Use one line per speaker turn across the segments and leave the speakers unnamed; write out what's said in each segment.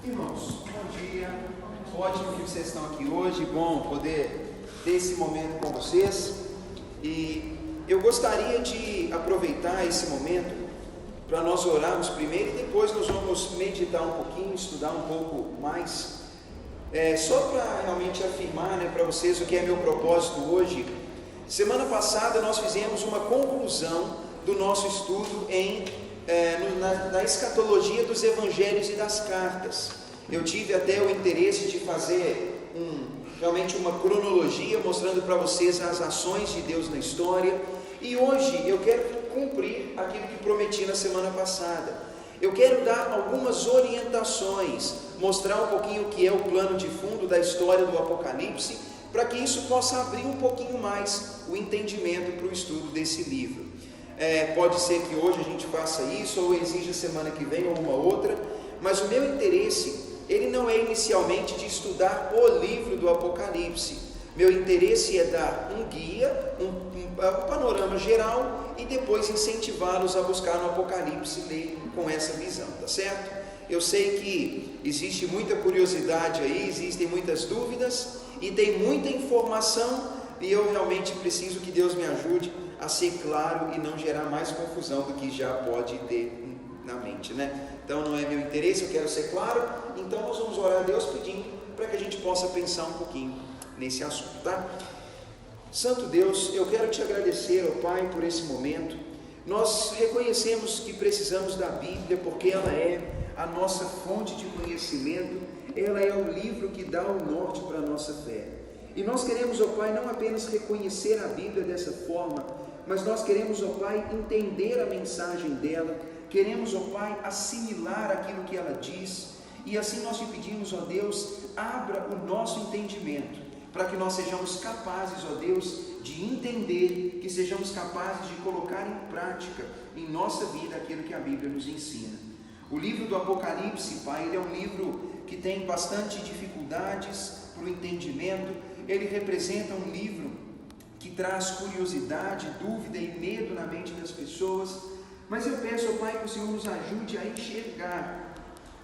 Irmãos, bom dia, ótimo que vocês estão aqui hoje, bom poder ter esse momento com vocês. E eu gostaria de aproveitar esse momento para nós orarmos primeiro e depois nós vamos meditar um pouquinho, estudar um pouco mais. Só para realmente afirmar para vocês o que é meu propósito hoje. Semana passada nós fizemos uma conclusão do nosso estudo na escatologia dos evangelhos e das cartas. Eu tive até o interesse de fazer realmente uma cronologia mostrando para vocês as ações de Deus na história, e hoje eu quero cumprir aquilo que prometi na semana passada. Eu quero dar algumas orientações, mostrar um pouquinho o que é o plano de fundo da história do Apocalipse, para que isso possa abrir um pouquinho mais o entendimento para o estudo desse livro. Pode ser que hoje a gente faça isso, ou exija semana que vem ou uma outra, mas o meu interesse, ele não é inicialmente de estudar o livro do Apocalipse. Meu interesse é dar um guia, um panorama geral, e depois incentivá-los a buscar no Apocalipse, ler com essa visão, tá certo? Eu sei que existe muita curiosidade aí, existem muitas dúvidas, e tem muita informação, e eu realmente preciso que Deus me ajude a ser claro e não gerar mais confusão do que já pode ter na mente, Então não é meu interesse, eu quero ser claro, então nós vamos orar a Deus pedindo para que a gente possa pensar um pouquinho nesse assunto, tá? Santo Deus, eu quero te agradecer, ó Pai, por esse momento. Nós reconhecemos que precisamos da Bíblia, porque ela é a nossa fonte de conhecimento, ela é o livro que dá o norte para a nossa fé. E nós queremos, ó Pai, não apenas reconhecer a Bíblia dessa forma, mas nós queremos, ó Pai, entender a mensagem dela, queremos, ó Pai, assimilar aquilo que ela diz, e assim nós te pedimos, ó Deus, abra o nosso entendimento, para que nós sejamos capazes, ó Deus, de entender, que sejamos capazes de colocar em prática em nossa vida aquilo que a Bíblia nos ensina. O livro do Apocalipse, Pai, ele é um livro que tem bastante dificuldades para o entendimento, ele representa um livro que traz curiosidade, dúvida e medo na mente das pessoas, mas eu peço ao Pai que o Senhor nos ajude a enxergar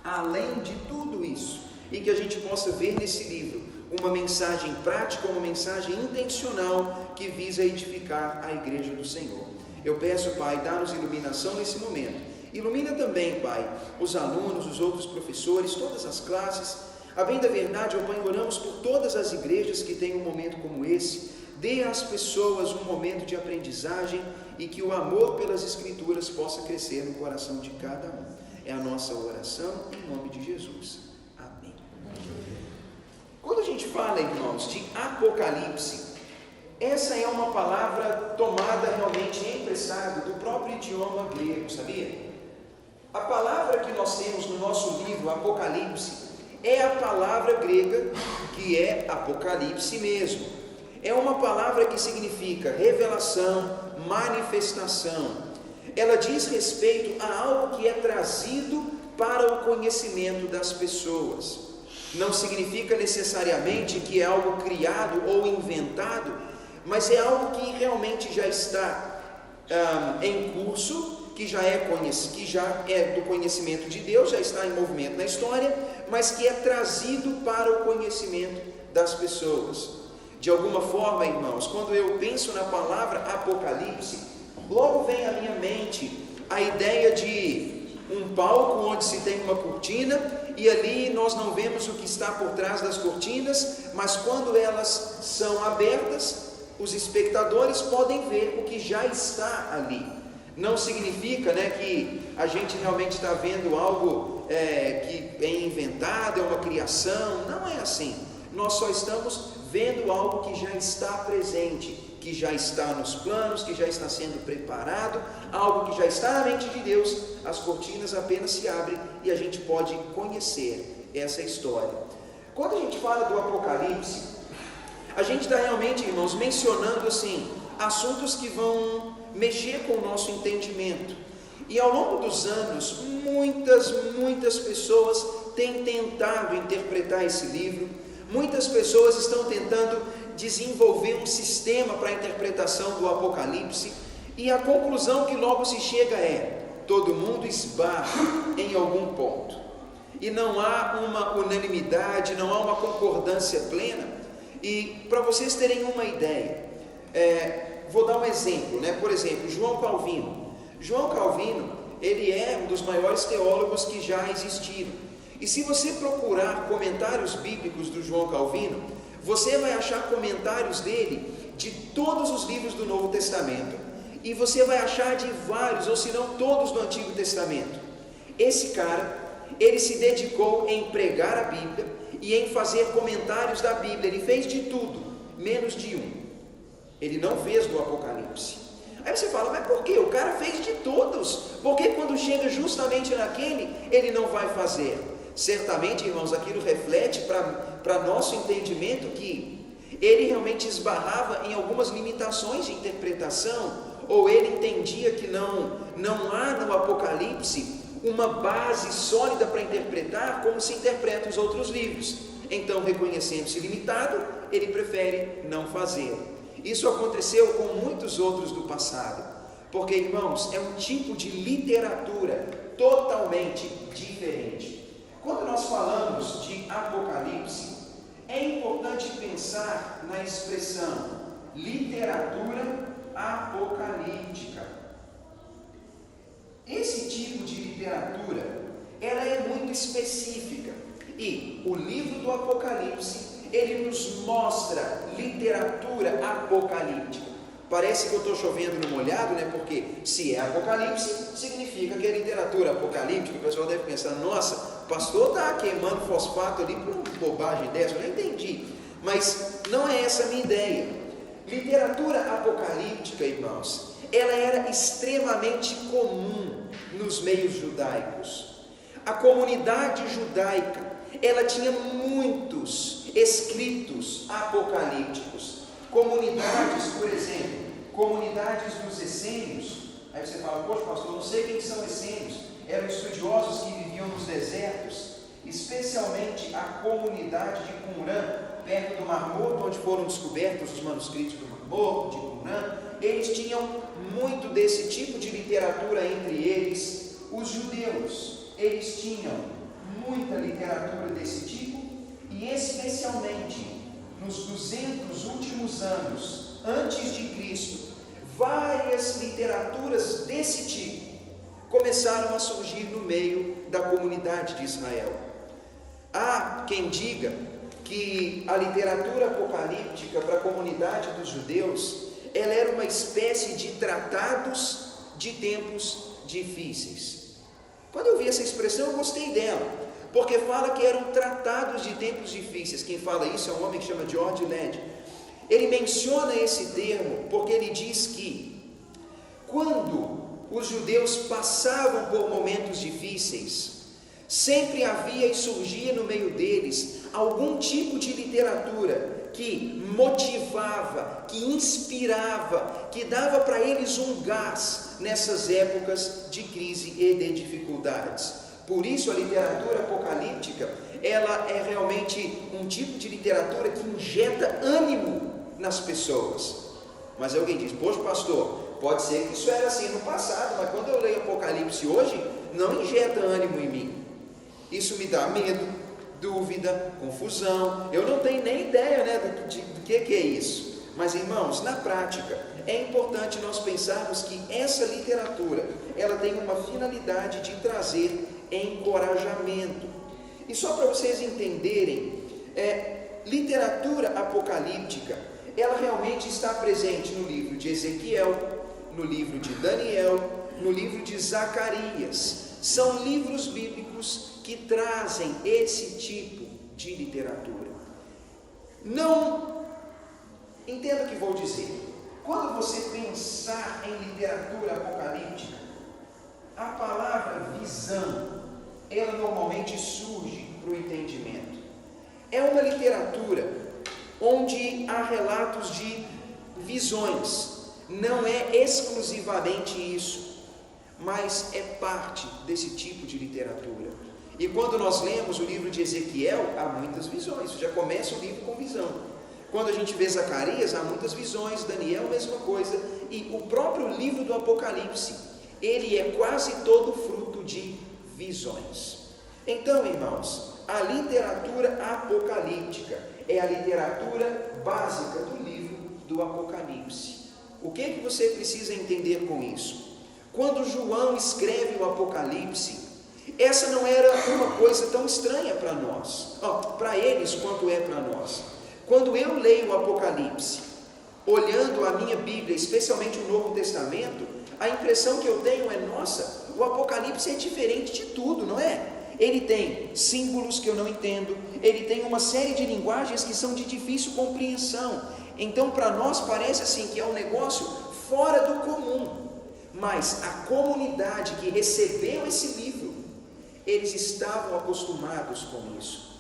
além de tudo isso, e que a gente possa ver nesse livro uma mensagem prática, uma mensagem intencional que visa edificar a igreja do Senhor. Eu peço, Pai, dá-nos iluminação nesse momento. Ilumina também, Pai, os alunos, os outros professores, todas as classes. A bem da verdade, ó Pai, oramos por todas as igrejas que têm um momento como esse. Dê às pessoas um momento de aprendizagem e que o amor pelas Escrituras possa crescer no coração de cada um. É a nossa oração em nome de Jesus. Amém. Quando a gente fala, irmãos, de Apocalipse, essa é uma palavra tomada realmente emprestada do próprio idioma grego, sabia? A palavra que nós temos no nosso livro, Apocalipse, é a palavra grega que é Apocalipse mesmo. É uma palavra que significa revelação, manifestação. Ela diz respeito a algo que é trazido para o conhecimento das pessoas. Não significa necessariamente que é algo criado ou inventado, mas é algo que realmente já está em curso, que já é do conhecimento de Deus, já está em movimento na história, mas que é trazido para o conhecimento das pessoas. De alguma forma, irmãos, quando eu penso na palavra Apocalipse, logo vem à minha mente a ideia de um palco onde se tem uma cortina, e ali nós não vemos o que está por trás das cortinas, mas quando elas são abertas, os espectadores podem ver o que já está ali. Não significa que a gente realmente está vendo algo que é inventado, é uma criação. Não é assim. Nós só estamos vendo algo que já está presente, que já está nos planos, que já está sendo preparado, algo que já está na mente de Deus. As cortinas apenas se abrem e a gente pode conhecer essa história. Quando a gente fala do Apocalipse, a gente está realmente, irmãos, mencionando assim, assuntos que vão mexer com o nosso entendimento. E ao longo dos anos, muitas pessoas têm tentado interpretar esse livro, muitas pessoas estão tentando desenvolver um sistema para a interpretação do Apocalipse, e a conclusão que logo se chega é: todo mundo esbarra em algum ponto. e não há uma unanimidade, não há uma concordância plena. E para vocês terem uma ideia, vou dar um exemplo, né? Por exemplo, João Calvino. João Calvino, ele é um dos maiores teólogos que já existiram. E se você procurar comentários bíblicos do João Calvino, você vai achar comentários dele de todos os livros do Novo Testamento. E você vai achar de vários, ou se não todos do Antigo Testamento. Esse cara, ele se dedicou em pregar a Bíblia e em fazer comentários da Bíblia. Ele fez de tudo, menos de um. Ele não fez do Apocalipse. Aí você fala, mas por quê? O cara fez de todos. Por que quando chega justamente naquele, ele não vai fazer? Certamente, irmãos, aquilo reflete para nosso entendimento que ele realmente esbarrava em algumas limitações de interpretação, ou ele entendia que não há no Apocalipse uma base sólida para interpretar como se interpreta os outros livros. Então, reconhecendo-se limitado, ele prefere não fazer. Isso aconteceu com muitos outros do passado, porque, irmãos, é um tipo de literatura totalmente diferente. Quando nós falamos de Apocalipse, é importante pensar na expressão literatura apocalíptica. Esse tipo de literatura, ela é muito específica, e o livro do Apocalipse, ele nos mostra literatura apocalíptica. Parece que eu estou chovendo no molhado, né? Porque se é Apocalipse, significa que é literatura apocalíptica. O pessoal deve pensar, nossa, o pastor está queimando fosfato ali por uma bobagem dessa, eu não entendi. Mas não é essa a minha ideia. Literatura apocalíptica, irmãos, ela era extremamente comum nos meios judaicos. A comunidade judaica, ela tinha muitos escritos apocalípticos. Comunidades, por exemplo, comunidades dos essênios. Aí você fala, poxa pastor, não sei quem são essênios. Eram estudiosos que viviam nos desertos, especialmente a comunidade de Qumran, perto do Mar Morto, onde foram descobertos os manuscritos do Mar Morto, de Qumran. Eles tinham muito desse tipo de literatura entre eles. Os judeus, eles tinham muita literatura desse tipo, e especialmente nos 200 últimos anos antes de Cristo, várias literaturas desse tipo começaram a surgir no meio da comunidade de Israel. Há quem diga que a literatura apocalíptica para a comunidade dos judeus, ela era uma espécie de tratados de tempos difíceis. Quando eu vi essa expressão, eu gostei dela, porque fala que eram tratados de tempos difíceis. Quem fala isso é um homem que chama George Led. Ele menciona esse termo porque ele diz que quando os judeus passavam por momentos difíceis, sempre havia e surgia no meio deles algum tipo de literatura que motivava, que inspirava, que dava para eles um gás nessas épocas de crise e de dificuldades. Por isso a literatura apocalíptica, ela é realmente um tipo de literatura que injeta ânimo nas pessoas. Mas alguém diz, poxa pastor, pode ser que isso era assim no passado, mas quando eu leio Apocalipse hoje, não injeta ânimo em mim. Isso me dá medo, dúvida, confusão. Eu não tenho nem ideia, né, do que é isso. Mas irmãos, na prática, é importante nós pensarmos que essa literatura, ela tem uma finalidade de trazer encorajamento. E só para vocês entenderem, literatura apocalíptica, ela realmente está presente no livro de Ezequiel, no livro de Daniel, no livro de Zacarias. São livros bíblicos que trazem esse tipo de literatura. Não, entenda o que vou dizer. Quando você pensar em literatura apocalíptica, a palavra visão, ela normalmente surge para o entendimento. É uma literatura onde há relatos de visões. Não é exclusivamente isso, mas é parte desse tipo de literatura. E quando nós lemos o livro de Ezequiel, há muitas visões. Já começa o livro com visão. Quando a gente vê Zacarias, há muitas visões. Daniel, mesma coisa. E o próprio livro do Apocalipse, ele é quase todo fruto de visões. Então, irmãos, a literatura apocalíptica é a literatura básica do livro do Apocalipse. O que você precisa entender com isso? Quando João escreve o Apocalipse, essa não era uma coisa tão estranha para nós, para eles quanto é para nós. Quando eu leio o Apocalipse, olhando a minha Bíblia, especialmente o Novo Testamento, a impressão que eu tenho é, nossa, o Apocalipse é diferente de tudo, não é? Ele tem símbolos que eu não entendo, ele tem uma série de linguagens que são de difícil compreensão. Então, para nós parece assim que é um negócio fora do comum. Mas a comunidade que recebeu esse livro, eles estavam acostumados com isso.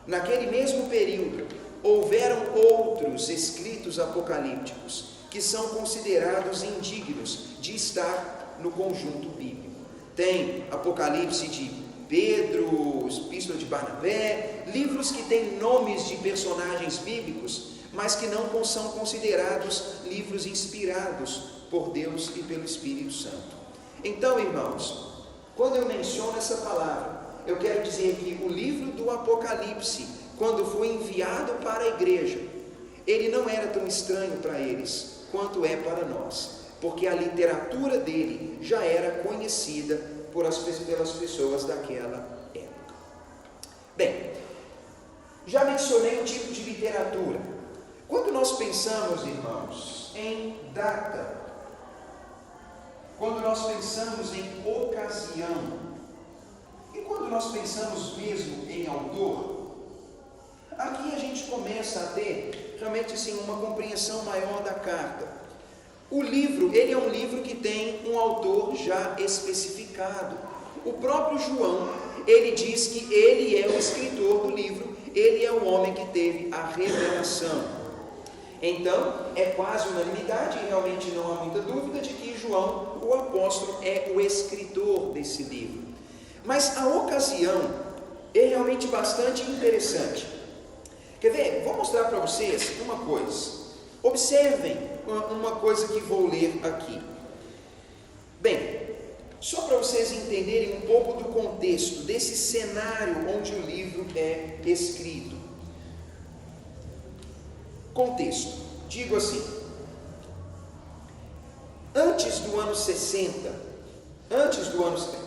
Naquele mesmo período, houveram outros escritos apocalípticos que são considerados indignos de estar no conjunto bíblico. Tem Apocalipse de Pedro, Epístola de Barnabé, livros que têm nomes de personagens bíblicos, mas que não são considerados livros inspirados por Deus e pelo Espírito Santo. Então, irmãos, quando eu menciono essa palavra, eu quero dizer que o livro do Apocalipse, quando foi enviado para a igreja, ele não era tão estranho para eles quanto é para nós, porque a literatura dele já era conhecida pelas pessoas daquela época. Bem, já mencionei o tipo de literatura. Quando nós pensamos, irmãos, em data, quando nós pensamos em ocasião, e quando nós pensamos mesmo em autor, aqui a gente começa a ter realmente assim, uma compreensão maior da carta. O livro, ele é um livro que tem um autor já especificado. O próprio João, ele diz que ele é o escritor do livro, ele é o homem que teve a revelação. Então, é quase unanimidade, e realmente não há muita dúvida de que João, o apóstolo, é o escritor desse livro. Mas a ocasião é realmente bastante interessante. Quer ver? Vou mostrar para vocês uma coisa. Observem uma coisa que vou ler aqui. Bem, só para vocês entenderem um pouco do contexto desse cenário onde o livro é escrito. Contexto, digo assim, antes do ano 60,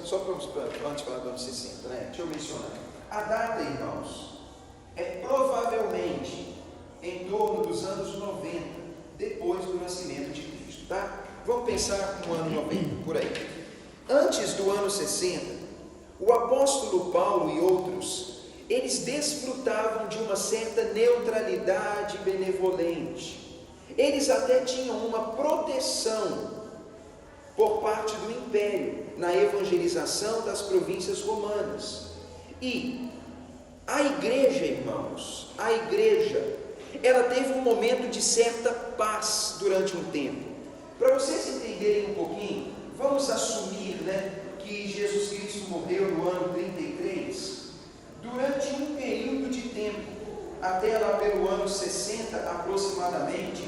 só para antes de falar do ano 60, né? Deixa eu mencionar, a data, irmãos, é provavelmente em torno dos anos 90, depois do nascimento de Cristo, tá? Vamos pensar no ano 90, por aí. Antes do ano 60, o apóstolo Paulo e outros, eles desfrutavam de uma certa neutralidade benevolente. Eles até tinham uma proteção por parte do império na evangelização das províncias romanas. E a igreja, irmãos, ela teve um momento de certa paz durante um tempo. Para vocês entenderem um pouquinho, vamos assumir, que Jesus Cristo morreu no ano 33. Durante um período de tempo, até lá pelo ano 60 aproximadamente,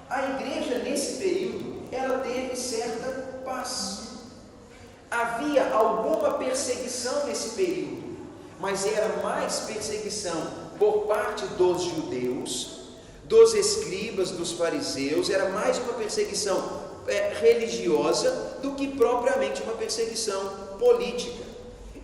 a igreja nesse período, ela teve certa paz. Havia alguma perseguição nesse período, mas era mais perseguição por parte dos judeus, dos escribas, dos fariseus, era mais uma perseguição religiosa do que propriamente uma perseguição política.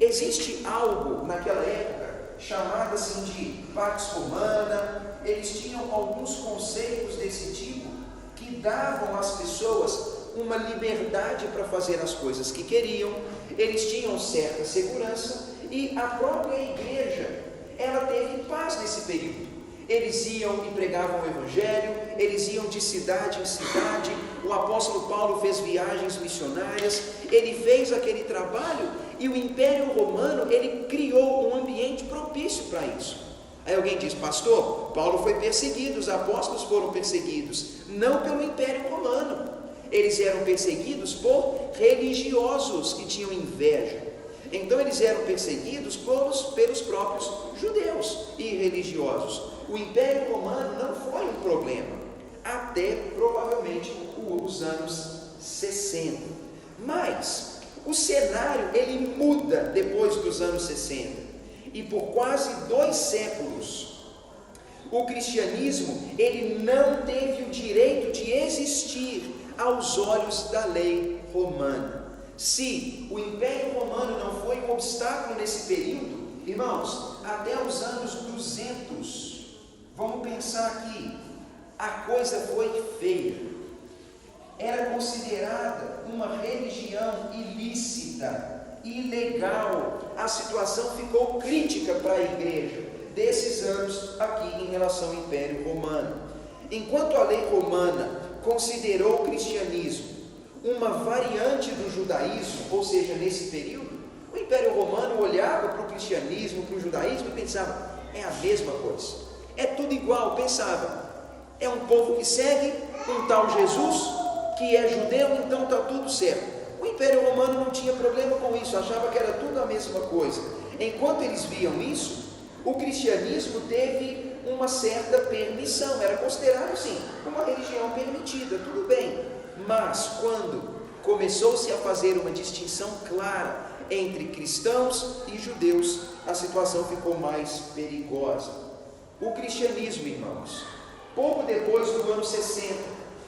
Existe algo naquela época chamado assim de Pax Romana. Eles tinham alguns conceitos desse tipo que davam às pessoas uma liberdade para fazer as coisas que queriam. Eles tinham certa segurança e a própria igreja, ela teve paz nesse período. Eles iam e pregavam o evangelho, eles iam de cidade em cidade. O apóstolo Paulo fez viagens missionárias, ele fez aquele trabalho e o Império Romano, ele criou um ambiente propício para isso. Aí alguém diz, pastor, Paulo foi perseguido, os apóstolos foram perseguidos, não pelo Império Romano, eles eram perseguidos por religiosos que tinham inveja. Então eles eram perseguidos pelos próprios judeus e religiosos. O Império Romano não foi um problema, até provavelmente os anos 60. Mas o cenário ele muda depois dos anos 60, e por quase 2 séculos, o cristianismo ele não teve o direito de existir aos olhos da lei romana. Se o Império Romano não foi um obstáculo nesse período, irmãos, até os anos 200, vamos pensar aqui, a coisa foi feia. Era considerada uma religião ilícita, ilegal. A situação ficou crítica para a igreja desses anos aqui em relação ao Império Romano. Enquanto a lei romana considerou o cristianismo uma variante do judaísmo, ou seja, nesse período, o Império Romano olhava para o cristianismo, para o judaísmo e pensava, é a mesma coisa, é tudo igual. Pensava, é um povo que segue um tal Jesus, que é judeu, então está tudo certo. O Império Romano não tinha problema com isso, achava que era tudo a mesma coisa. Enquanto eles viam isso, o cristianismo teve uma certa permissão, era considerado sim uma religião permitida, tudo bem. Mas quando começou-se a fazer uma distinção clara entre cristãos e judeus, a situação ficou mais perigosa. O cristianismo, irmãos, pouco depois do ano 60,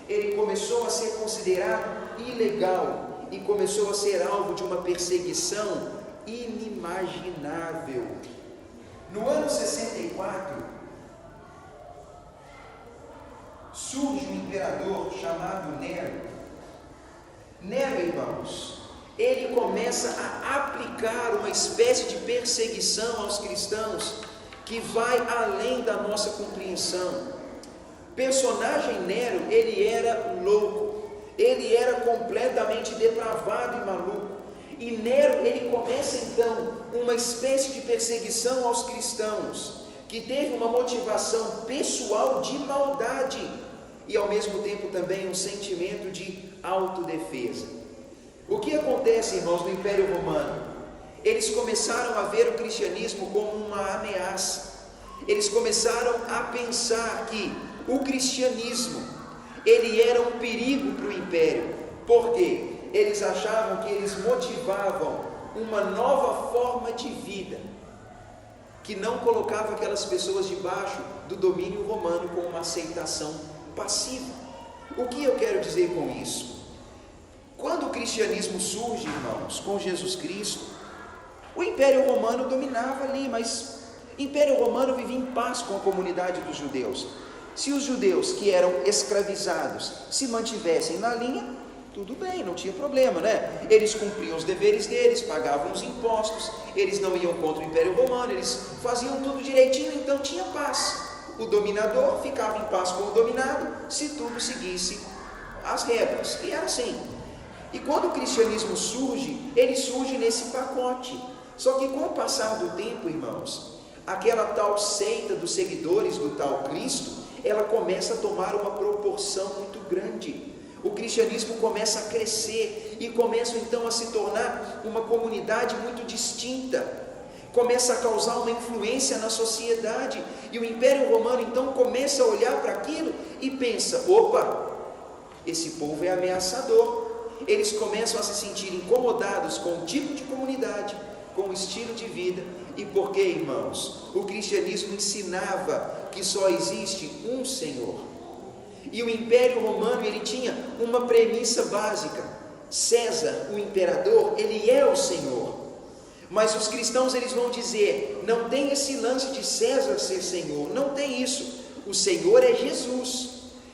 ele começou a ser considerado ilegal e começou a ser alvo de uma perseguição inimaginável. No ano 64, surge um imperador chamado Nero. Nero, irmãos, ele começa a aplicar uma espécie de perseguição aos cristãos que vai além da nossa compreensão. O personagem Nero, ele era louco, ele era completamente depravado e maluco. E Nero, ele começa então uma espécie de perseguição aos cristãos, que teve uma motivação pessoal de maldade e ao mesmo tempo também um sentimento de autodefesa. O que acontece, irmãos, no Império Romano? Eles começaram a ver o cristianismo como uma ameaça. Eles começaram a pensar que o cristianismo, ele era um perigo para o império. Por quê? Eles achavam que eles motivavam uma nova forma de vida, que não colocava aquelas pessoas debaixo do domínio romano com uma aceitação passiva. O que eu quero dizer com isso? Quando o cristianismo surge, irmãos, com Jesus Cristo, o Império Romano dominava ali, mas o Império Romano vivia em paz com a comunidade dos judeus. Se os judeus que eram escravizados se mantivessem na linha, tudo bem, não tinha problema, né? Eles cumpriam os deveres deles, pagavam os impostos, eles não iam contra o Império Romano, eles faziam tudo direitinho, então tinha paz. O dominador ficava em paz com o dominado, se tudo seguisse as regras, e era assim. E quando o cristianismo surge, ele surge nesse pacote. Só que com o passar do tempo, irmãos, aquela tal seita dos seguidores do tal Cristo, ela começa a tomar uma proporção muito grande. O cristianismo começa a crescer e começa então a se tornar uma comunidade muito distinta, começa a causar uma influência na sociedade, e o Império Romano então começa a olhar para aquilo e pensa, opa, esse povo é ameaçador. Eles começam a se sentir incomodados com o tipo de comunidade, com o estilo de vida. E por quê, irmãos? O cristianismo ensinava que só existe um Senhor. E o Império Romano, ele tinha uma premissa básica: César, o imperador, ele é o Senhor. Mas os cristãos, eles vão dizer, não tem esse lance de César ser Senhor, não tem isso. O Senhor é Jesus.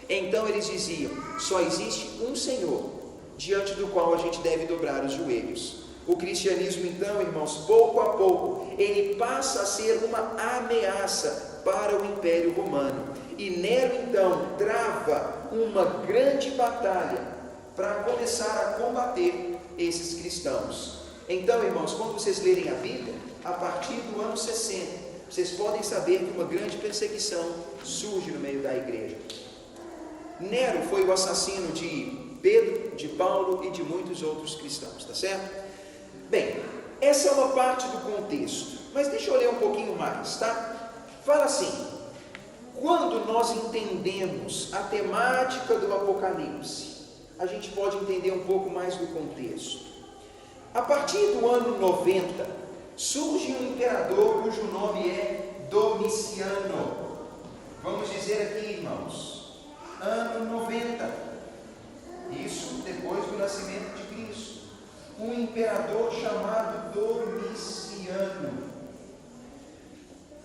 Então eles diziam, só existe um Senhor, diante do qual a gente deve dobrar os joelhos. O cristianismo então, irmãos, pouco a pouco, ele passa a ser uma ameaça para o Império Romano. E Nero então trava uma grande batalha para começar a combater esses cristãos. Então, irmãos, quando vocês lerem a Bíblia, a partir do ano 60, vocês podem saber que uma grande perseguição surge no meio da igreja. Nero foi o assassino de Pedro, de Paulo e de muitos outros cristãos, tá certo? Bem, essa é uma parte do contexto, mas deixa eu ler um pouquinho mais, tá? Fala assim: quando nós entendemos a temática do Apocalipse, a gente pode entender um pouco mais do contexto. A partir do ano 90, surge um imperador cujo nome é Domiciano. Vamos dizer aqui, irmãos, ano 90. Isso depois do nascimento de Cristo. Um imperador chamado Domiciano.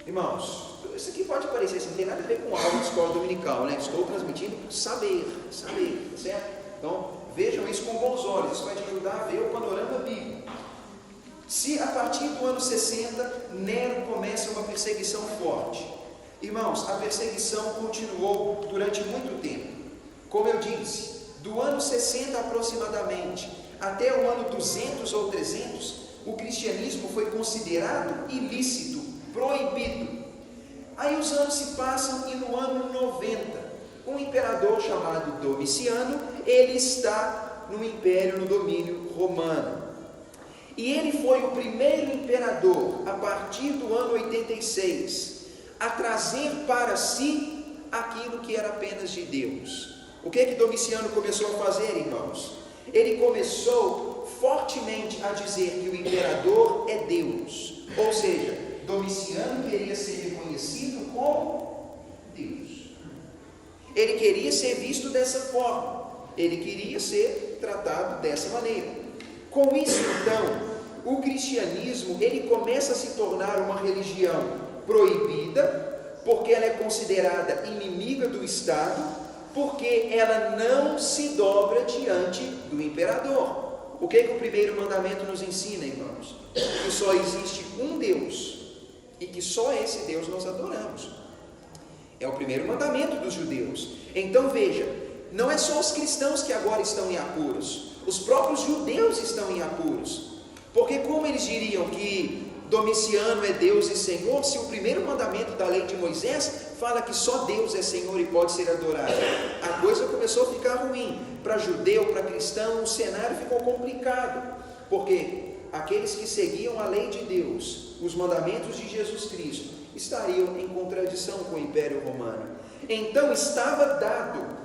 Irmãos, isso aqui pode parecer assim, não tem nada a ver com aula de escola dominical, né? Estou transmitindo saber, certo? Então, vejam isso com bons olhos, isso vai te ajudar a ver o panorama bíblico. Se a partir do ano 60, Nero começa uma perseguição forte. Irmãos, a perseguição continuou durante muito tempo. Como eu disse, do ano 60 aproximadamente até o ano 200 ou 300, o cristianismo foi considerado ilícito, proibido. Aí os anos se passam e no ano 90, um imperador chamado Domiciano, ele está no império, no domínio romano. E ele foi o primeiro imperador, a partir do ano 86, a trazer para si aquilo que era apenas de Deus. O que Domiciano começou a fazer, irmãos? Ele começou fortemente a dizer que o imperador é Deus. Ou seja, Domiciano queria ser reconhecido como Deus. Ele queria ser visto dessa forma. Ele queria ser tratado dessa maneira. Com isso, então, o cristianismo, ele começa a se tornar uma religião proibida, porque ela é considerada inimiga do Estado, porque ela não se dobra diante do imperador. O que o primeiro mandamento nos ensina, irmãos? Que só existe um Deus, e que só esse Deus nós adoramos. É o primeiro mandamento dos judeus. Então veja, não é só os cristãos que agora estão em apuros, os próprios judeus estão em apuros, porque como eles diriam que Domiciano é Deus e Senhor, se o primeiro mandamento da lei de Moisés fala que só Deus é Senhor e pode ser adorado, a coisa começou a ficar ruim. Para judeu, para cristão, o cenário ficou complicado, porque aqueles que seguiam a lei de Deus, os mandamentos de Jesus Cristo, estariam em contradição com o Império Romano. Então estava dado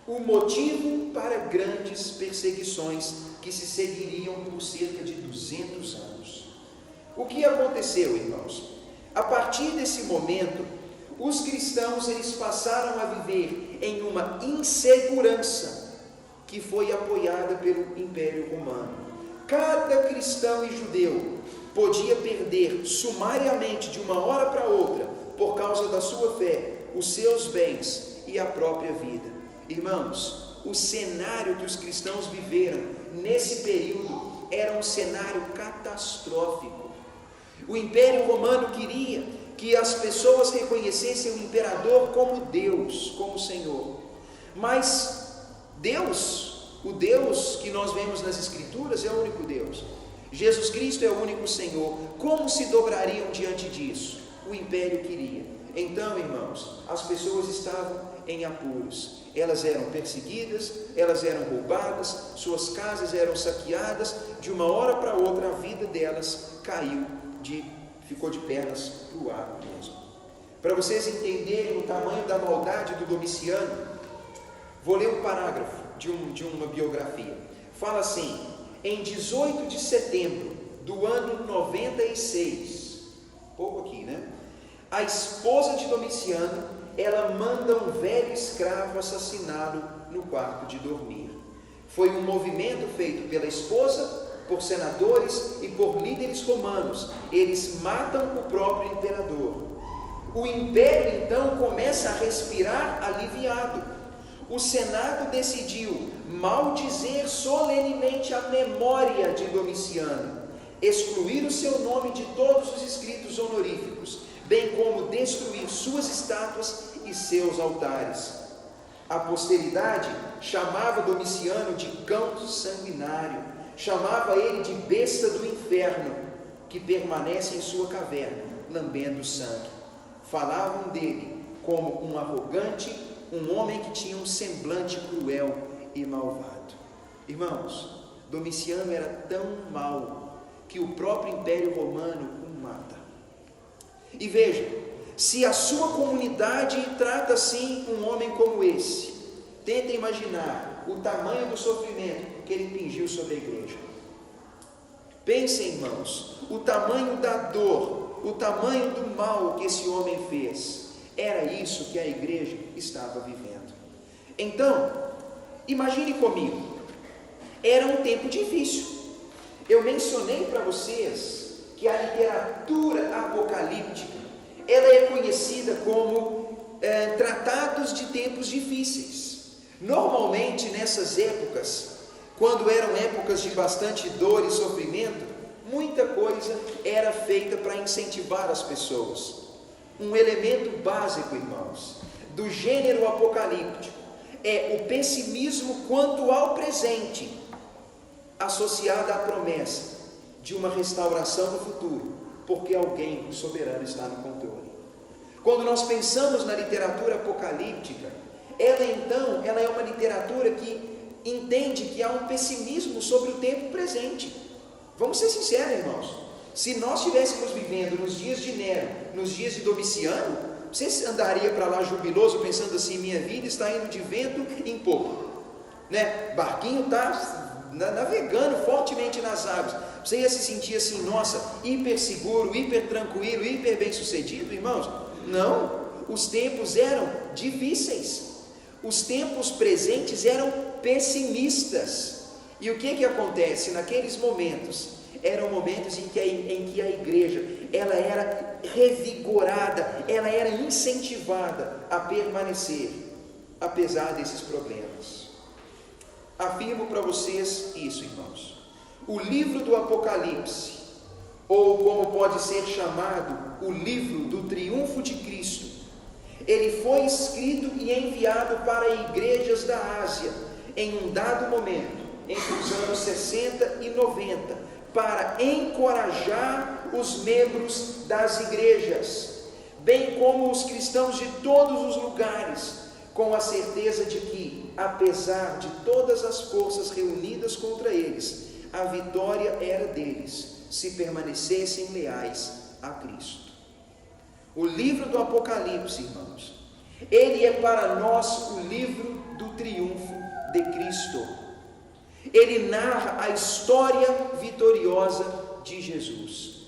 o motivo para grandes perseguições que se seguiriam por cerca de 200 anos. O que aconteceu, irmãos? A partir desse momento, os cristãos eles passaram a viver em uma insegurança que foi apoiada pelo Império Romano. Cada cristão e judeu podia perder sumariamente de uma hora para outra, por causa da sua fé, os seus bens e a própria vida. Irmãos, o cenário que os cristãos viveram nesse período era um cenário catastrófico. O Império Romano queria que as pessoas reconhecessem o imperador como Deus, como Senhor. Mas Deus, o Deus que nós vemos nas Escrituras, é o único Deus. Jesus Cristo é o único Senhor. Como se dobrariam diante disso? O império queria. Então, irmãos, as pessoas estavam em apuros. Elas eram perseguidas, elas eram roubadas, suas casas eram saqueadas. De uma hora para outra, a vida delas ficou de pernas para o ar mesmo. Para vocês entenderem o tamanho da maldade do Domiciano, vou ler um parágrafo de uma biografia. Fala assim: em 18 de setembro do ano 96, pouco aqui, né? A esposa de Domiciano, ela manda um velho escravo assassiná-lo no quarto de dormir. Foi um movimento feito pela esposa, por senadores e por líderes romanos. Eles matam o próprio imperador. O império então começa a respirar aliviado. O Senado decidiu maldizer solenemente a memória de Domiciano, excluir o seu nome de todos os escritos honoríficos, bem como destruir suas estátuas e seus altares. A posteridade chamava Domiciano de cão sanguinário, chamava ele de besta do inferno, que permanece em sua caverna, lambendo sangue. Falavam dele como um arrogante, um homem que tinha um semblante cruel e malvado. Irmãos, Domiciano era tão mau que o próprio Império Romano o mata. E veja, se a sua comunidade trata assim um homem como esse, tenta imaginar o tamanho do sofrimento que ele impingiu sobre a igreja. Pensem, irmãos, o tamanho da dor, o tamanho do mal que esse homem fez. Era isso que a igreja estava vivendo. Então, imagine comigo, era um tempo difícil. Eu mencionei para vocês que a literatura apocalíptica, ela é conhecida como tratados de tempos difíceis. Normalmente nessas épocas, quando eram épocas de bastante dor e sofrimento, muita coisa era feita para incentivar as pessoas. Um elemento básico, irmãos, do gênero apocalíptico é o pessimismo quanto ao presente, associado à promessa de uma restauração no futuro, porque alguém soberano está no controle. Quando nós pensamos na literatura apocalíptica, ela é uma literatura que entende que há um pessimismo sobre o tempo presente. Vamos ser sinceros, irmãos. Se nós estivéssemos vivendo nos dias de Nero, nos dias de Domiciano, você andaria para lá jubiloso, pensando assim: minha vida está indo de vento em popa, né? Barquinho está navegando fortemente nas águas. Você ia se sentir assim: nossa, hiper seguro, hiper tranquilo, hiper bem sucedido, irmãos? Não, os tempos eram difíceis, os tempos presentes eram pessimistas. E o que acontece naqueles momentos? Eram momentos em que a igreja, ela era revigorada, ela era incentivada a permanecer, apesar desses problemas. Afirmo para vocês isso, irmãos. O livro do Apocalipse, ou como pode ser chamado, o livro do triunfo de Cristo, ele foi escrito e enviado para igrejas da Ásia, em um dado momento, entre os anos 60 e 90, para encorajar os membros das igrejas, bem como os cristãos de todos os lugares, com a certeza de que, apesar de todas as forças reunidas contra eles, a vitória era deles, se permanecessem leais a Cristo. O livro do Apocalipse, irmãos, ele é para nós o livro do triunfo de Cristo. Ele narra a história vitoriosa de Jesus.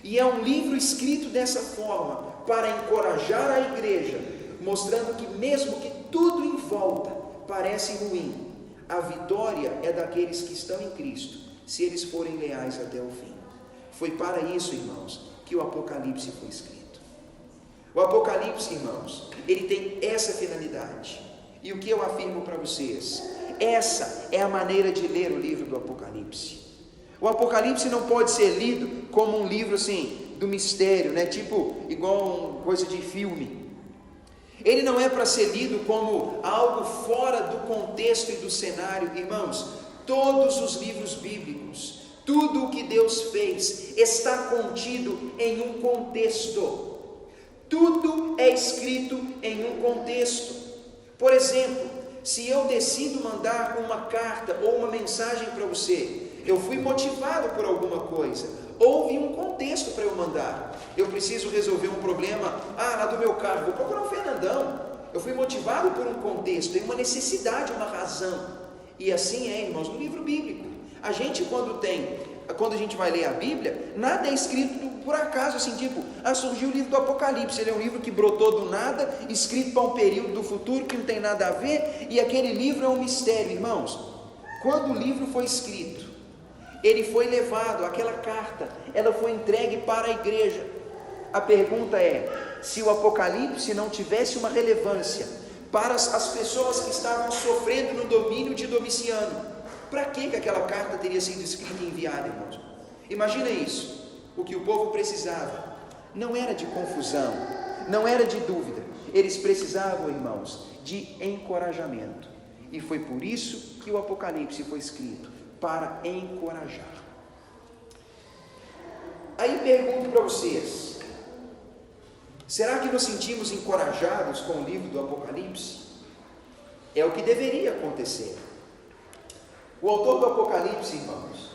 E é um livro escrito dessa forma, para encorajar a igreja, mostrando que mesmo que tudo em volta parece ruim, a vitória é daqueles que estão em Cristo, se eles forem leais até o fim. Foi para isso, irmãos, que o Apocalipse foi escrito. O Apocalipse, irmãos, ele tem essa finalidade. E o que eu afirmo para vocês? Essa é a maneira de ler o livro do Apocalipse. O Apocalipse não pode ser lido como um livro assim, do mistério, né? Tipo, igual uma coisa de filme. Ele não é para ser lido como algo fora do contexto e do cenário. Irmãos, todos os livros bíblicos, tudo o que Deus fez, está contido em um contexto. Tudo é escrito em um contexto. Por exemplo, se eu decido mandar uma carta ou uma mensagem para você, eu fui motivado por alguma coisa, houve um contexto para eu mandar. Eu preciso resolver um problema, lá do meu carro, vou procurar o Fernandão. Eu fui motivado por um contexto, tem uma necessidade, uma razão. E assim é, irmãos, no livro bíblico. A gente quando a gente vai ler a Bíblia, nada é escrito por acaso, assim, tipo, surgiu o livro do Apocalipse, ele é um livro que brotou do nada, escrito para um período do futuro que não tem nada a ver, e aquele livro é um mistério, irmãos. Quando o livro foi escrito, ele foi levado, aquela carta, ela foi entregue para a igreja. A pergunta é, se o Apocalipse não tivesse uma relevância para as pessoas que estavam sofrendo no domínio de Domiciano, para que aquela carta teria sido escrita e enviada, irmãos? Imagina isso. O que o povo precisava não era de confusão, não era de dúvida. Eles precisavam, irmãos, de encorajamento. E foi por isso que o Apocalipse foi escrito, para encorajar. Aí pergunto para vocês, será que nos sentimos encorajados com o livro do Apocalipse? É o que deveria acontecer. O autor do Apocalipse, irmãos,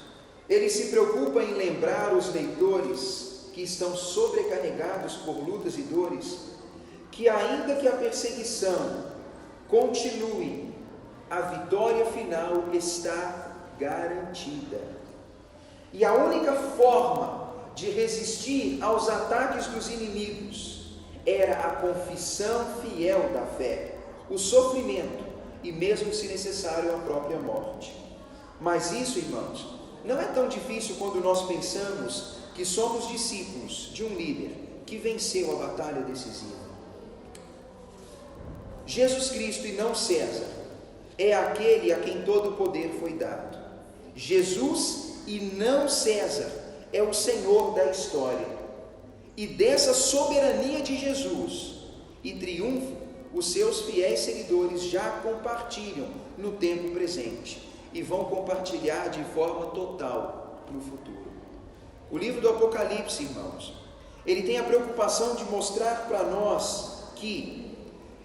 ele se preocupa em lembrar os leitores que estão sobrecarregados por lutas e dores, que ainda que a perseguição continue, a vitória final está garantida. E a única forma de resistir aos ataques dos inimigos era a confissão fiel da fé, o sofrimento e, mesmo se necessário, a própria morte. Mas isso, irmãos, não é tão difícil quando nós pensamos que somos discípulos de um líder que venceu a batalha decisiva. Jesus Cristo e não César é aquele a quem todo o poder foi dado. Jesus e não César é o Senhor da história. E dessa soberania de Jesus e triunfo, os seus fiéis seguidores já compartilham no tempo presente e vão compartilhar de forma total no futuro. O livro do Apocalipse, irmãos, ele tem a preocupação de mostrar para nós que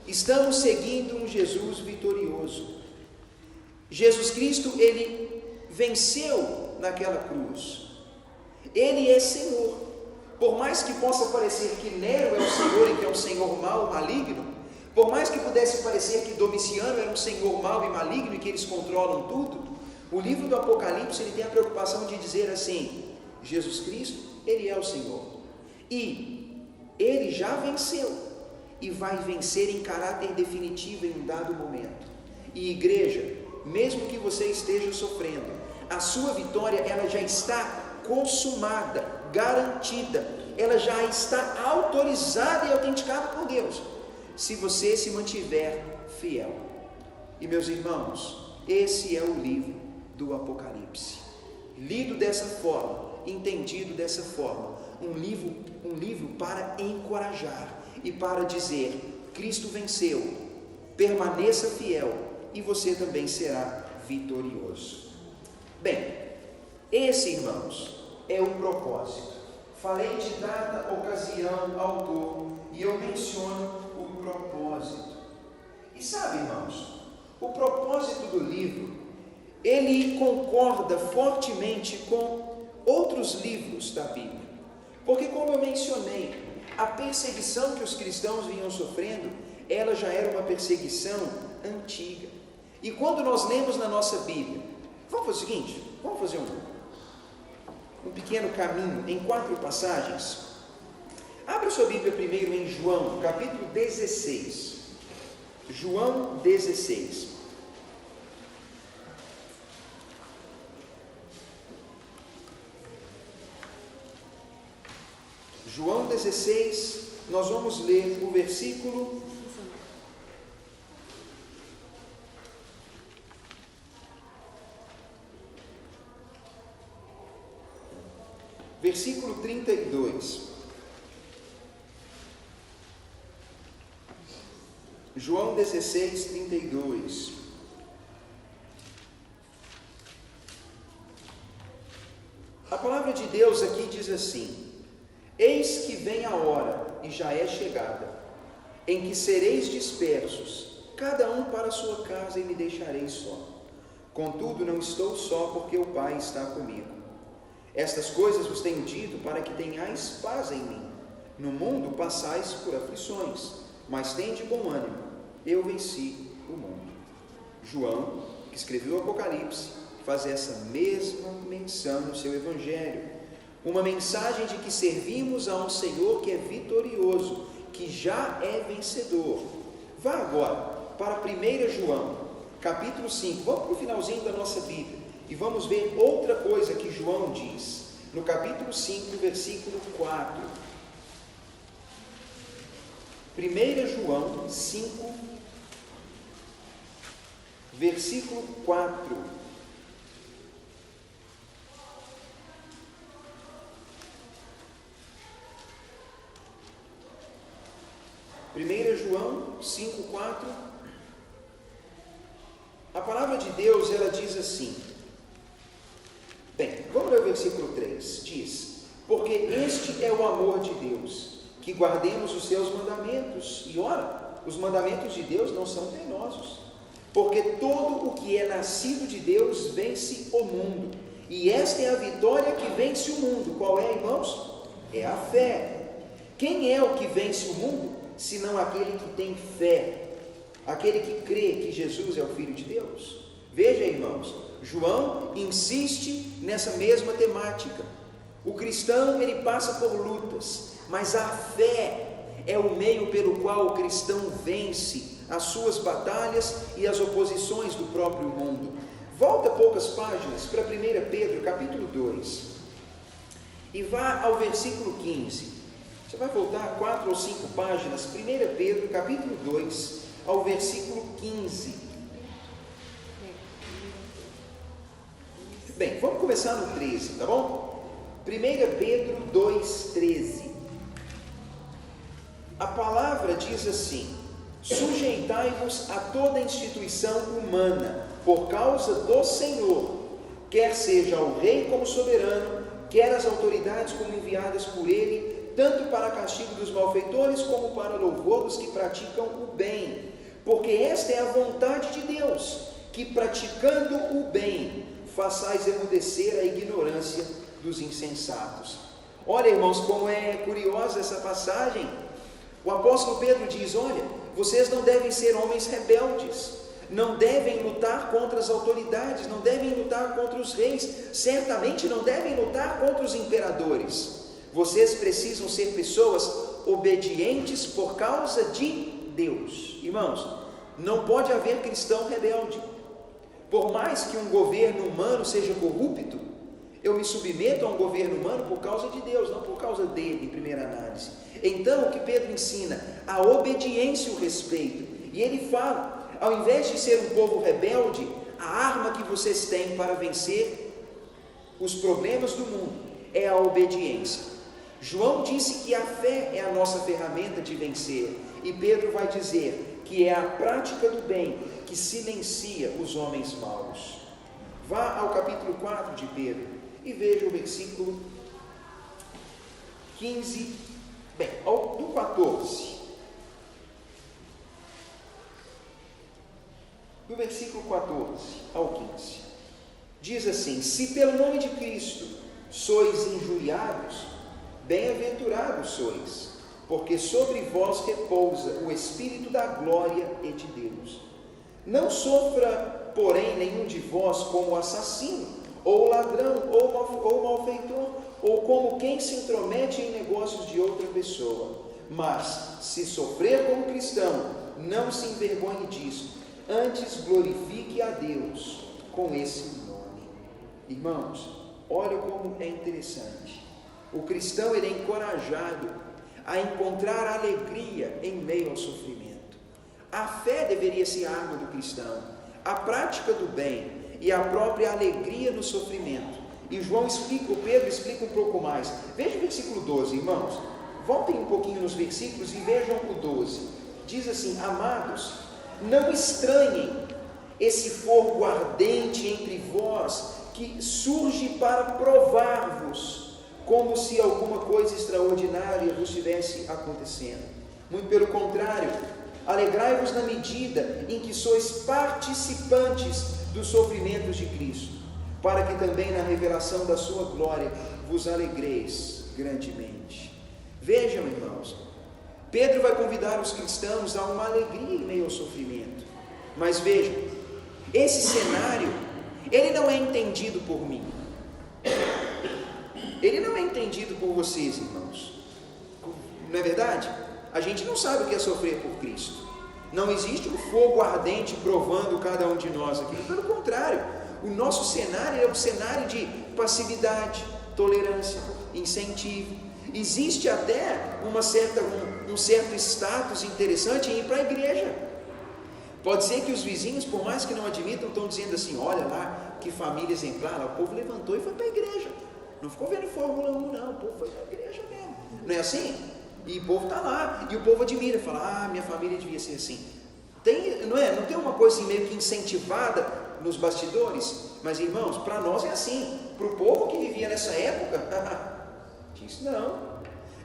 estamos seguindo um Jesus vitorioso. Jesus Cristo, ele venceu naquela cruz. Ele é Senhor. Por mais que possa parecer que Nero é o Senhor e que é um Senhor mau, maligno, por mais que pudesse parecer que Domiciano era um Senhor mau e maligno e que eles controlam tudo, o livro do Apocalipse ele tem a preocupação de dizer assim: Jesus Cristo, ele é o Senhor. E ele já venceu e vai vencer em caráter definitivo em um dado momento. E igreja, mesmo que você esteja sofrendo, a sua vitória ela já está consumada, garantida, ela já está autorizada e autenticada por Deus, se você se mantiver fiel. E meus irmãos, esse é o livro do Apocalipse, lido dessa forma, entendido dessa forma, um livro para encorajar e para dizer: Cristo venceu, permaneça fiel e você também será vitorioso. Bem, esse, irmãos, é o propósito. Falei de data, ocasião, autor, e eu menciono o propósito. E sabe, irmãos, o propósito do livro, ele concorda fortemente com outros livros da Bíblia. Porque, como eu mencionei, a perseguição que os cristãos vinham sofrendo, ela já era uma perseguição antiga. E quando nós lemos na nossa Bíblia, vamos fazer o seguinte, vamos fazer um pequeno caminho em 4 passagens. Abra sua Bíblia primeiro em João, capítulo 16. João 16. João 16, nós vamos ler o versículo 32. João 16, 32. A palavra de Deus aqui diz assim: eis que vem a hora, e já é chegada, em que sereis dispersos, cada um para a sua casa, e me deixareis só. Contudo, não estou só, porque o Pai está comigo. Estas coisas vos tenho dito para que tenhais paz em mim. No mundo passais por aflições, mas tende bom ânimo, eu venci o mundo. João, que escreveu o Apocalipse, faz essa mesma menção no seu Evangelho. Uma mensagem de que servimos a um Senhor que é vitorioso, que já é vencedor. Vá agora para 1 João, capítulo 5. Vamos para o finalzinho da nossa Bíblia e vamos ver outra coisa que João diz, no capítulo 5, versículo 4. 1 João 5, versículo 4. João 5,4. A palavra de Deus, ela diz assim. Bem, vamos ler o versículo 3. Diz: porque este é o amor de Deus, que guardemos os seus mandamentos. E ora, os mandamentos de Deus não são penosos, porque todo o que é nascido de Deus vence o mundo. E esta é a vitória que vence o mundo. Qual é, irmãos? É a fé. Quem é o que vence o mundo, senão aquele que tem fé, aquele que crê que Jesus é o Filho de Deus? Veja, irmãos, João insiste nessa mesma temática. O cristão, ele passa por lutas, mas a fé é o meio pelo qual o cristão vence as suas batalhas e as oposições do próprio mundo. Volta poucas páginas para 1 Pedro, capítulo 2, e vá ao versículo 15. Você vai voltar 4 ou 5 páginas, 1 Pedro, capítulo 2, ao versículo 15. Bem, vamos começar no 13, tá bom? 1 Pedro 2,13. A palavra diz assim: sujeitai-vos a toda instituição humana, por causa do Senhor, quer seja o rei como soberano, quer as autoridades como enviadas por ele, tanto para castigo dos malfeitores, como para louvor dos que praticam o bem. Porque esta é a vontade de Deus, que praticando o bem, façais emudecer a ignorância dos insensatos. Olha, irmãos, como é curiosa essa passagem. O apóstolo Pedro diz: olha, vocês não devem ser homens rebeldes, não devem lutar contra as autoridades, não devem lutar contra os reis, certamente não devem lutar contra os imperadores. Vocês precisam ser pessoas obedientes por causa de Deus. Irmãos, não pode haver cristão rebelde. Por mais que um governo humano seja corrupto, eu me submeto a um governo humano por causa de Deus, não por causa dele, em primeira análise. Então, o que Pedro ensina? A obediência e o respeito. E ele fala: ao invés de ser um povo rebelde, a arma que vocês têm para vencer os problemas do mundo é a obediência. João disse que a fé é a nossa ferramenta de vencer, e Pedro vai dizer que é a prática do bem que silencia os homens maus. Vá ao capítulo 4 de Pedro e veja o versículo 15, do 14. Do versículo 14 ao 15. Diz assim: se pelo nome de Cristo sois injuriados, bem-aventurados sois, porque sobre vós repousa o Espírito da glória e de Deus. Não sofra, porém, nenhum de vós como assassino, ou ladrão, ou malfeitor, ou como quem se intromete em negócios de outra pessoa. Mas, se sofrer como cristão, não se envergonhe disso, antes glorifique a Deus com esse nome. Irmãos, olha como é interessante. O cristão, ele é encorajado a encontrar alegria em meio ao sofrimento. A fé deveria ser a arma do cristão, a prática do bem e a própria alegria no sofrimento. E João explica, o Pedro explica um pouco mais. Veja o versículo 12, irmãos. Voltem um pouquinho nos versículos e vejam o 12. Diz assim: amados, não estranhem esse fogo ardente entre vós, que surge para provar-vos, como se alguma coisa extraordinária vos estivesse acontecendo. Muito pelo contrário, alegrai-vos na medida em que sois participantes dos sofrimentos de Cristo, para que também na revelação da sua glória vos alegreis grandemente. Vejam, irmãos, Pedro vai convidar os cristãos a uma alegria em meio ao sofrimento. Mas vejam, esse cenário, ele não é entendido por mim, ele não é entendido por vocês, irmãos. Não é verdade? A gente não sabe o que é sofrer por Cristo. Não existe um fogo ardente provando cada um de nós aqui. Pelo contrário, o nosso cenário é um cenário de passividade, tolerância, incentivo. Existe até um certo status interessante em ir para a igreja. Pode ser que os vizinhos, por mais que não admitam, estão dizendo assim: olha lá, que família exemplar, lá, o povo levantou e foi para a igreja. Não ficou vendo Fórmula 1 não, o povo foi para a igreja mesmo. Não é assim? E o povo está lá, e o povo admira, fala: minha família devia ser assim. Não tem uma coisa assim meio que incentivada nos bastidores? Mas, irmãos, para nós é assim. Para o povo que vivia nessa época, diz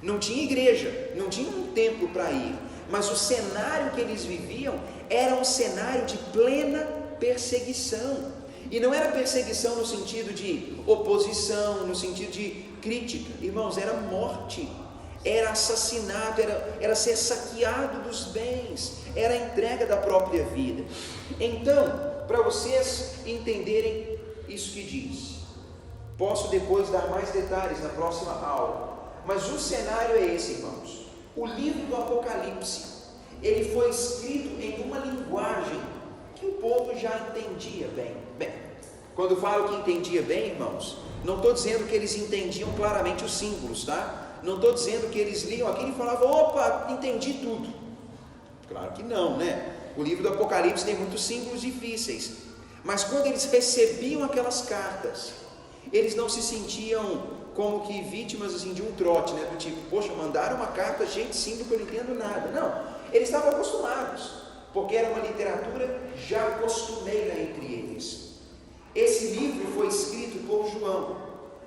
não tinha igreja, não tinha um templo para ir, mas o cenário que eles viviam era um cenário de plena perseguição. E não era perseguição no sentido de oposição, no sentido de crítica, irmãos, era morte, era assassinato, era ser saqueado dos bens, era a entrega da própria vida. Então, para vocês entenderem isso que diz. Posso depois dar mais detalhes na próxima aula, mas o cenário é esse, irmãos. O livro do Apocalipse, ele foi escrito em uma linguagem que o povo já entendia bem. Quando eu falo que entendia bem, irmãos, não estou dizendo que eles entendiam claramente os símbolos, tá? Não estou dizendo que eles liam aquilo e falavam, opa, entendi tudo. Claro que não, né? O livro do Apocalipse tem muitos símbolos difíceis, mas quando eles recebiam aquelas cartas, eles não se sentiam como que vítimas assim, de um trote, né? Do tipo, poxa, mandaram uma carta cheia de símbolo que eu não entendo nada. Não, eles estavam acostumados, porque era uma literatura já costumeira entre eles. Esse livro foi escrito por João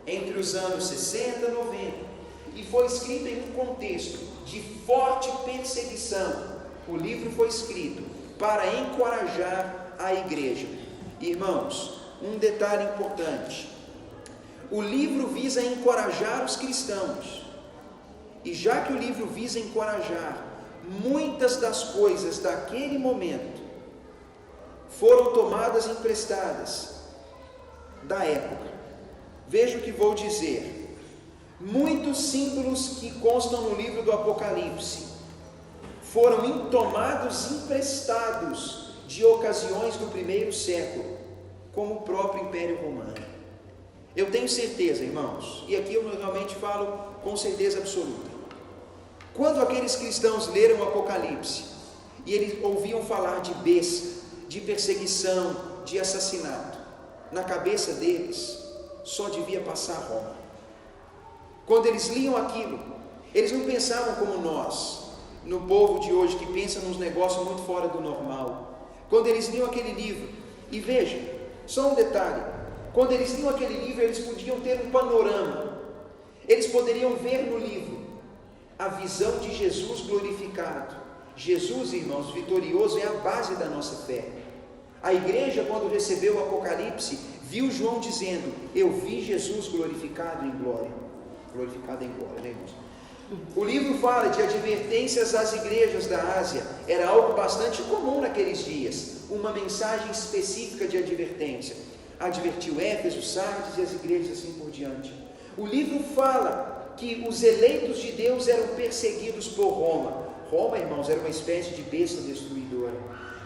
entre os anos 60 e 90 e foi escrito em um contexto de forte perseguição. O livro foi escrito para encorajar a igreja. Irmãos, um detalhe importante: o livro visa encorajar os cristãos, e já que o livro visa encorajar, muitas das coisas daquele momento foram tomadas emprestadas da época. Veja o que vou dizer. Muitos símbolos que constam no livro do Apocalipse foram tomados emprestados de ocasiões do primeiro século, como o próprio Império Romano. Eu tenho certeza, irmãos, e aqui eu realmente falo com certeza absoluta, quando aqueles cristãos leram o Apocalipse e eles ouviam falar de besta, de perseguição, de assassinato, na cabeça deles só devia passar Roma. Quando eles liam aquilo, eles não pensavam como nós, no povo de hoje, que pensa nos negócios muito fora do normal. Quando eles liam aquele livro, e veja, só um detalhe, quando eles liam aquele livro, eles podiam ter um panorama, eles poderiam ver no livro a visão de Jesus glorificado. Jesus, irmãos, vitorioso, é a base da nossa fé. A igreja, quando recebeu o Apocalipse, viu João dizendo, eu vi Jesus glorificado em glória, né, irmãos? O livro fala de advertências às igrejas da Ásia. Era algo bastante comum naqueles dias, uma mensagem específica de advertência. Advertiu Éfeso, Sardes e as igrejas assim por diante. O livro fala que os eleitos de Deus eram perseguidos por Roma. Roma, irmãos, era uma espécie de besta destruidora.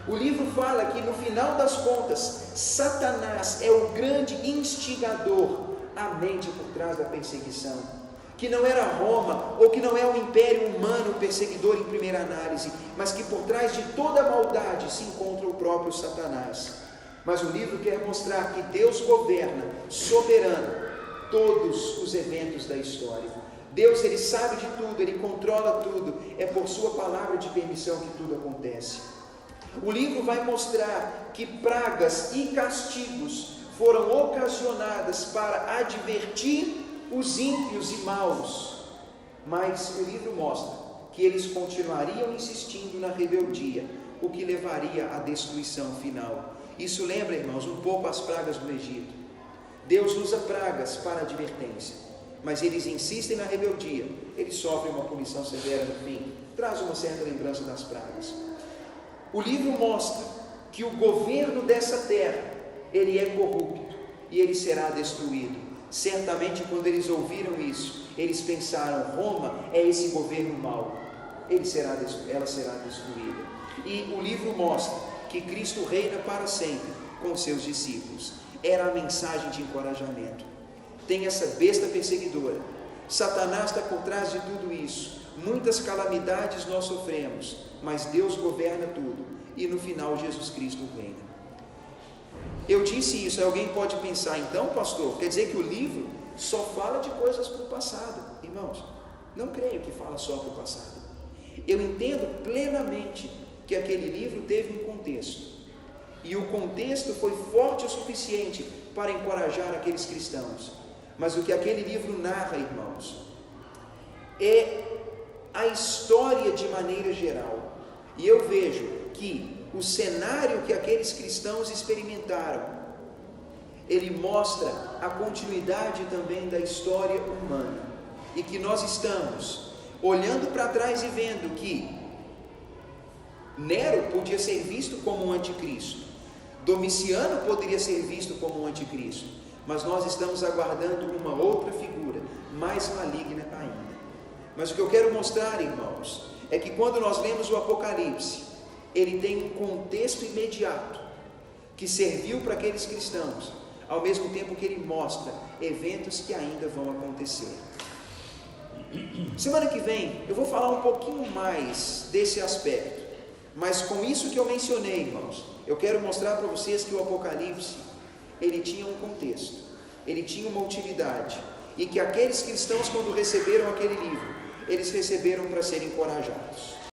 O livro fala que no final das contas, Satanás é o grande instigador, a mente por trás da perseguição. Que não era Roma, ou que não é o império humano perseguidor em primeira análise, mas que por trás de toda a maldade se encontra o próprio Satanás. Mas o livro quer mostrar que Deus governa, soberano, todos os eventos da história. Deus, Ele sabe de tudo, Ele controla tudo, é por sua palavra de permissão que tudo acontece. O livro vai mostrar que pragas e castigos foram ocasionadas para advertir os ímpios e maus, mas o livro mostra que eles continuariam insistindo na rebeldia, o que levaria à destruição final. Isso lembra, irmãos, um pouco as pragas do Egito. Deus usa pragas para advertência, mas eles insistem na rebeldia, eles sofrem uma punição severa no fim. Traz uma certa lembrança das pragas. O livro mostra que o governo dessa terra, ele é corrupto e ele será destruído. Certamente quando eles ouviram isso, eles pensaram, Roma é esse governo mau, ela será destruída. E o livro mostra que Cristo reina para sempre com seus discípulos. Era a mensagem de encorajamento. Tem essa besta perseguidora, Satanás está por trás de tudo isso, muitas calamidades nós sofremos, mas Deus governa tudo, e no final Jesus Cristo reina. Eu disse isso, alguém pode pensar, então pastor, quer dizer que o livro só fala de coisas para o passado? Irmãos, não creio que fala só para o passado. Eu entendo plenamente que aquele livro teve um contexto, e o contexto foi forte o suficiente para encorajar aqueles cristãos, mas o que aquele livro narra, irmãos, é a história de maneira geral, e eu vejo que o cenário que aqueles cristãos experimentaram, ele mostra a continuidade também da história humana, e que nós estamos olhando para trás e vendo que Nero podia ser visto como um anticristo, Domiciano poderia ser visto como um anticristo, mas nós estamos aguardando uma outra figura, mais maligna ainda. Mas o que eu quero mostrar, irmãos, é que quando nós lemos o Apocalipse, ele tem um contexto imediato, que serviu para aqueles cristãos, ao mesmo tempo que ele mostra eventos que ainda vão acontecer. Semana que vem eu vou falar um pouquinho mais desse aspecto, mas com isso que eu mencionei, irmãos, eu quero mostrar para vocês que o Apocalipse, ele tinha um contexto, ele tinha uma utilidade, e que aqueles cristãos, quando receberam aquele livro, eles receberam para serem encorajados.